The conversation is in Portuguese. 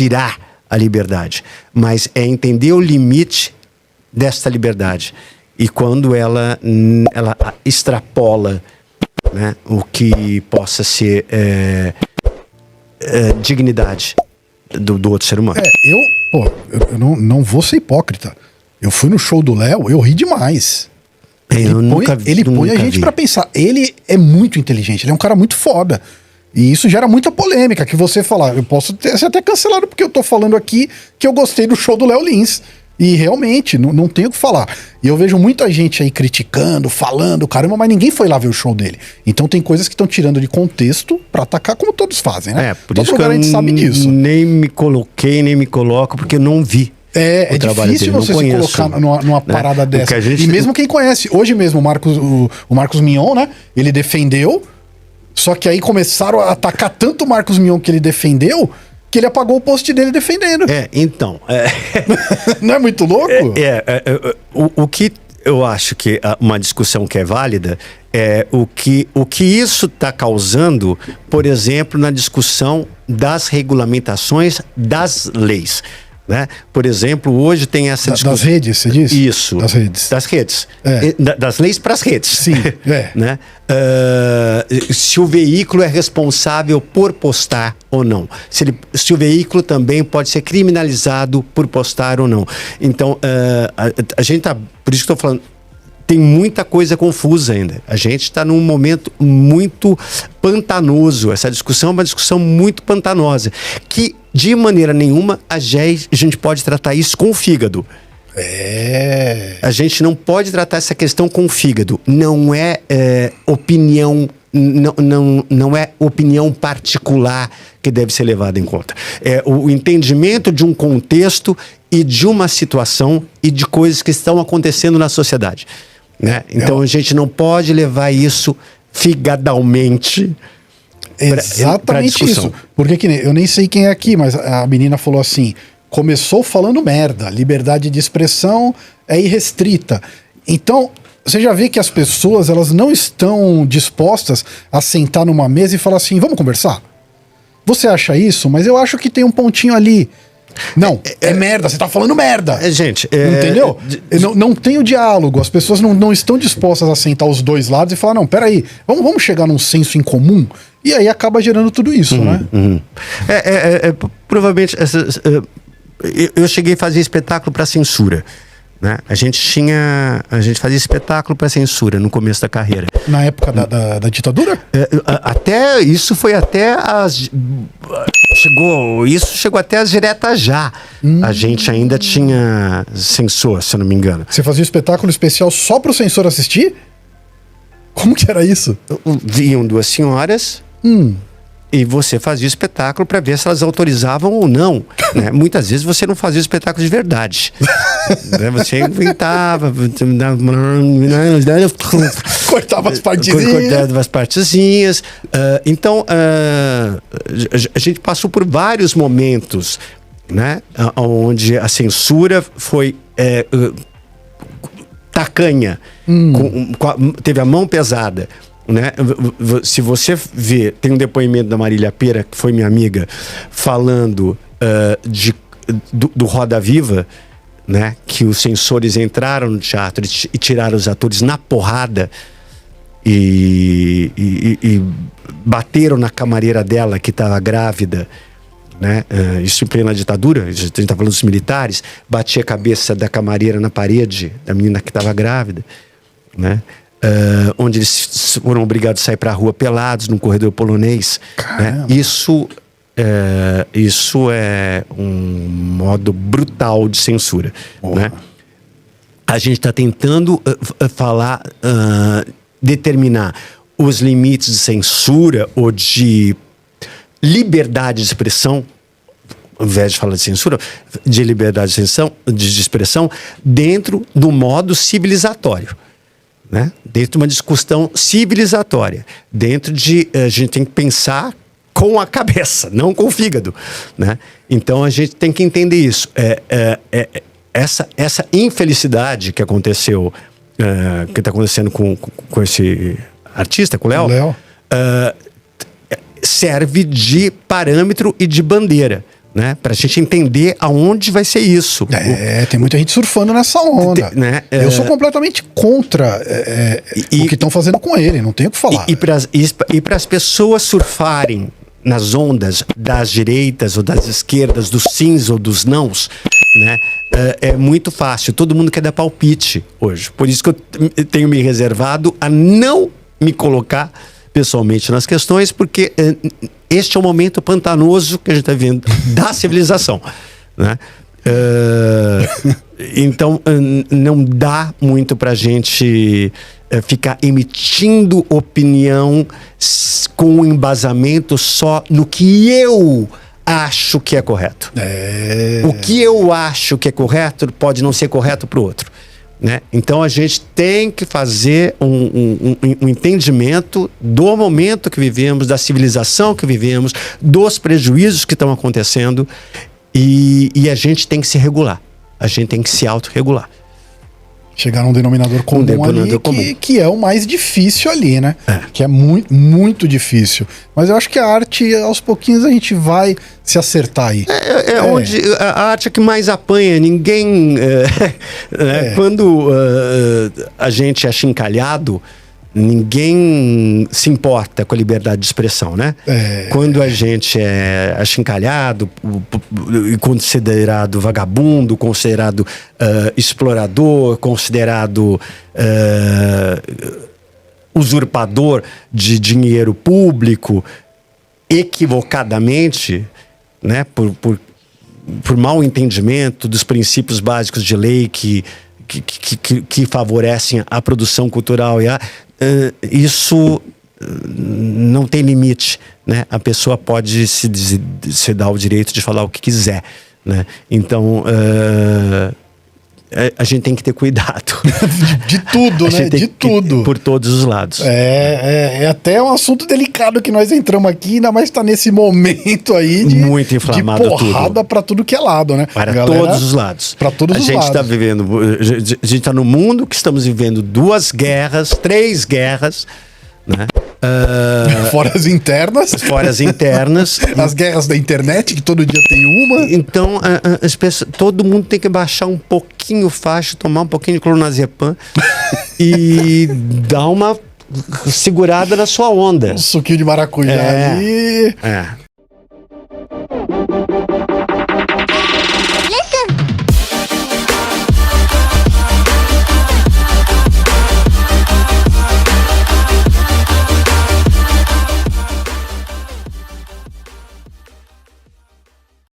tirar a liberdade, mas é entender o limite desta liberdade. E quando ela extrapola, né, o que possa ser dignidade do outro ser humano. Eu não vou ser hipócrita. Eu fui no show do Léo, eu ri demais. Ele põe a gente pra pensar. Ele é muito inteligente, ele é um cara muito foda. E isso gera muita polêmica, que você falar, eu posso ser até cancelado porque eu tô falando aqui que eu gostei do show do Léo Lins. E realmente, não tenho o que falar. E eu vejo muita gente aí criticando, falando, caramba, mas ninguém foi lá ver o show dele. Então tem coisas que estão tirando de contexto pra atacar, como todos fazem, né? Por isso que a gente sabe disso. Nem me coloquei, nem me coloco, porque eu não vi. É difícil você se colocar numa parada dessa. E mesmo quem conhece. Hoje mesmo, o Marcos Mion, né? Ele defendeu, só que aí começaram a atacar tanto o Marcos Mion que ele defendeu, que ele apagou o post dele defendendo. Então... Não é muito louco? O que eu acho que uma discussão que é válida é o que isso está causando, por exemplo, na discussão das regulamentações das leis. Né? Por exemplo, hoje tem essa discussão... Das redes, você disse? Isso. Das redes. Das redes. Das leis para as redes. Sim, né? Se o veículo é responsável por postar ou não. Se o veículo também pode ser criminalizado por postar ou não. Então, a gente tá... Por isso que eu estou falando... Tem muita coisa confusa ainda. A gente está num momento muito pantanoso. Essa discussão é uma discussão muito pantanosa. Que, de maneira nenhuma, a gente pode tratar isso com o fígado. A gente não pode tratar essa questão com o fígado. Não é opinião... Não é opinião particular que deve ser levada em conta. É o entendimento de um contexto e de uma situação e de coisas que estão acontecendo na sociedade. Né? Então a gente não pode levar isso figadalmente. Exatamente isso. Porque eu nem sei quem é aqui, mas a menina falou assim: começou falando merda, liberdade de expressão é irrestrita. Então você já vê que as pessoas elas não estão dispostas a sentar numa mesa e falar assim: vamos conversar? Você acha isso? Mas eu acho que tem um pontinho ali. Não, é merda, você tá falando merda. Gente, entendeu? Não tem o diálogo, as pessoas não estão dispostas a sentar os dois lados e falar, não, peraí, vamos chegar num senso em comum, e aí acaba gerando tudo isso, né? Provavelmente, eu cheguei a fazer espetáculo para censura. Né? A gente fazia espetáculo para censura no começo da carreira. Na época da ditadura? Isso chegou até as diretas já. A gente ainda tinha censor, se eu não me engano. Você fazia um espetáculo especial só pro censor assistir? Como que era isso? Vinham duas senhoras... E você fazia o espetáculo para ver se elas autorizavam ou não. Né? Muitas vezes você não fazia o espetáculo de verdade. Né? Você inventava... Cortava as partezinhas. Cortava as partezinhas. Então, a gente passou por vários momentos, né? Onde a censura foi... tacanha. Teve a mão pesada. Né? Se você vê, tem um depoimento da Marília Pera, que foi minha amiga, falando do Roda Viva, né? Que os censores entraram no teatro e tiraram os atores na porrada e bateram na camareira dela, que estava grávida, né? Isso em plena ditadura, a gente está falando dos militares, batia a cabeça da camareira na parede da menina que estava grávida, né? Onde eles foram obrigados a sair para a rua pelados num corredor polonês, né? Isso é um modo brutal de censura, né? A gente está tentando determinar os limites de censura ou de liberdade de expressão, ao invés de falar de censura, de liberdade de expressão dentro do modo civilizatório. Né? Dentro de uma discussão civilizatória, a gente tem que pensar com a cabeça, não com o fígado, né? Então a gente tem que entender isso. Essa infelicidade que aconteceu, que está acontecendo com esse artista, com o Léo, serve de parâmetro e de bandeira né? Para a gente entender aonde vai ser isso. Tem muita gente surfando nessa onda. Né? Eu sou completamente contra o que estão fazendo com ele, não tenho o que falar. E para as pessoas surfarem nas ondas das direitas ou das esquerdas, dos sims ou dos nãos, né? É muito fácil. Todo mundo quer dar palpite hoje. Por isso que eu tenho me reservado a não me colocar pessoalmente nas questões, porque este é o momento pantanoso que a gente está vivendo da civilização, né? Então não dá muito para a gente ficar emitindo opinião com embasamento só no que eu acho que é correto. O que eu acho que é correto pode não ser correto para o outro, né? Então a gente tem que fazer um entendimento do momento que vivemos, da civilização que vivemos, dos prejuízos que estão acontecendo, e a gente tem que se regular, a gente tem que se autorregular. Chegar num denominador comum que é o mais difícil ali, né? Que é muito, muito difícil. Mas eu acho que a arte, aos pouquinhos, a gente vai se acertar aí. Onde a arte é que mais apanha. Ninguém... Quando a gente é achincalhado, ninguém se importa com a liberdade de expressão, né? Quando a gente é achincalhado, considerado vagabundo, considerado explorador, considerado usurpador de dinheiro público, equivocadamente, né? Por mau entendimento dos princípios básicos de lei que favorecem a produção cultural isso não tem limite, né? A pessoa pode se dar o direito de falar o que quiser, né? Então a gente tem que ter cuidado de tudo, né? De tudo, por todos os lados. É até um assunto delicado que nós entramos aqui, ainda mais está nesse momento aí muito inflamado, de porrada para tudo que é lado, né? Para todos os lados. Para todos os lados. A gente está no mundo que estamos vivendo 2 guerras, 3 guerras, né? Fora as internas. As guerras da internet, que todo dia tem uma. Então, todo mundo tem que baixar um pouquinho o facho, tomar um pouquinho de clonazepam e dar uma segurada na sua onda. Um suquinho de maracujá ali.